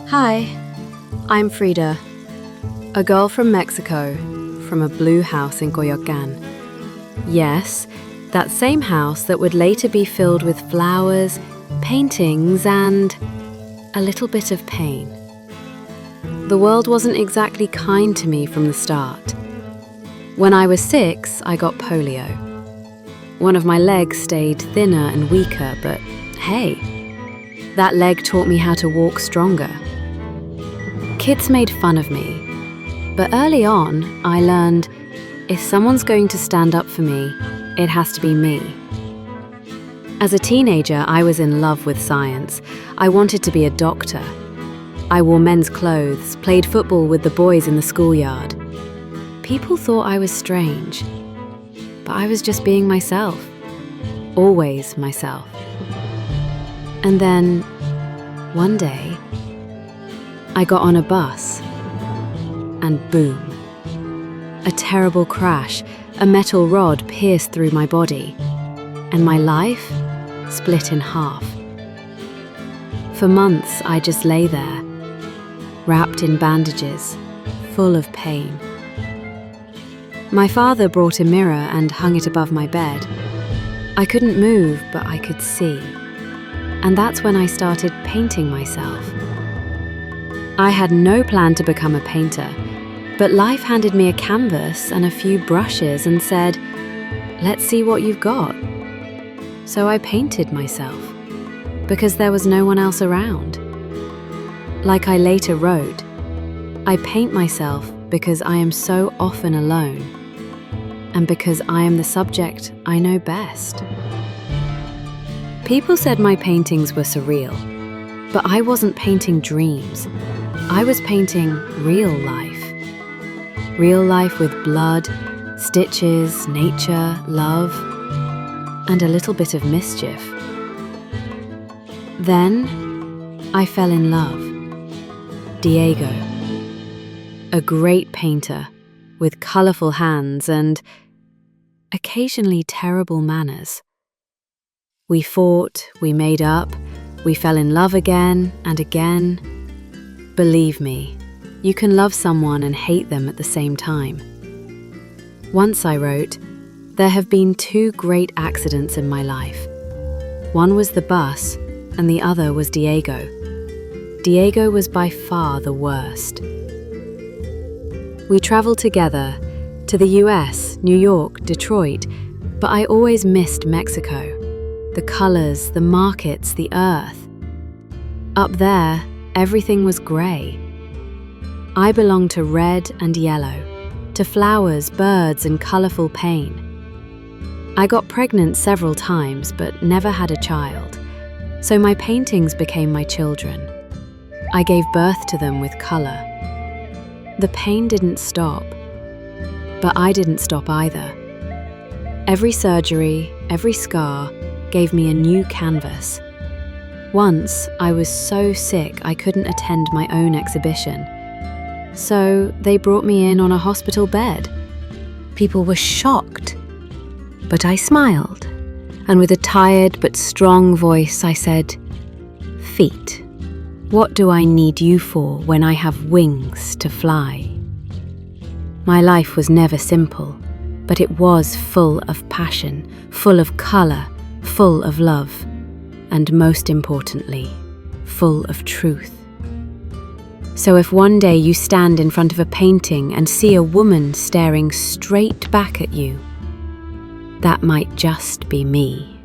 Hi, I'm Frida, a girl from Mexico, from a blue house in Coyoacán. Yes, that same house that would later be filled with flowers, paintings, and a little bit of pain. The world wasn't exactly kind to me from the start. When I was 6, I got polio. One of my legs stayed thinner and weaker, but hey, that leg taught me how to walk stronger. Kids made fun of me, but early on, I learned if someone's going to stand up for me, it has to be me. As a teenager, I was in love with science. I wanted to be a doctor. I wore men's clothes, played football with the boys in the schoolyard. People thought I was strange, but I was just being myself, always myself. And then, one day, I got on a bus, and boom. A terrible crash, a metal rod pierced through my body, and my life split in half. For months, I just lay there, wrapped in bandages, full of pain. My father brought a mirror and hung it above my bed. I couldn't move, but I could see. And that's when I started painting myself. I had no plan to become a painter, but life handed me a canvas and a few brushes and said, "Let's see what you've got." So I painted myself, because there was no one else around. Like I later wrote, I paint myself because I am so often alone, and because I am the subject I know best. People said my paintings were surreal, but I wasn't painting dreams. I was painting real life. Real life with blood, stitches, nature, love, and a little bit of mischief. Then, I fell in love. Diego, a great painter with colourful hands and occasionally terrible manners. We fought, we made up, we fell in love again and again. Believe me, you can love someone and hate them at the same time. Once I wrote, there have been 2 great accidents in my life. One was the bus, and the other was Diego. Diego was by far the worst. We traveled together to the US, New York, Detroit, but I always missed Mexico. The colors, the markets, the earth. Up there, everything was grey. I belonged to red and yellow, to flowers, birds, and colourful pain. I got pregnant several times, but never had a child, so my paintings became my children. I gave birth to them with colour. The pain didn't stop, but I didn't stop either. Every surgery, every scar, gave me a new canvas. Once, I was so sick I couldn't attend my own exhibition. So they brought me in on a hospital bed. People were shocked, but I smiled, and with a tired but strong voice I said, "Feet, what do I need you for when I have wings to fly?" My life was never simple, but it was full of passion, full of colour, full of love, and most importantly, full of truth. So if one day you stand in front of a painting and see a woman staring straight back at you, that might just be me.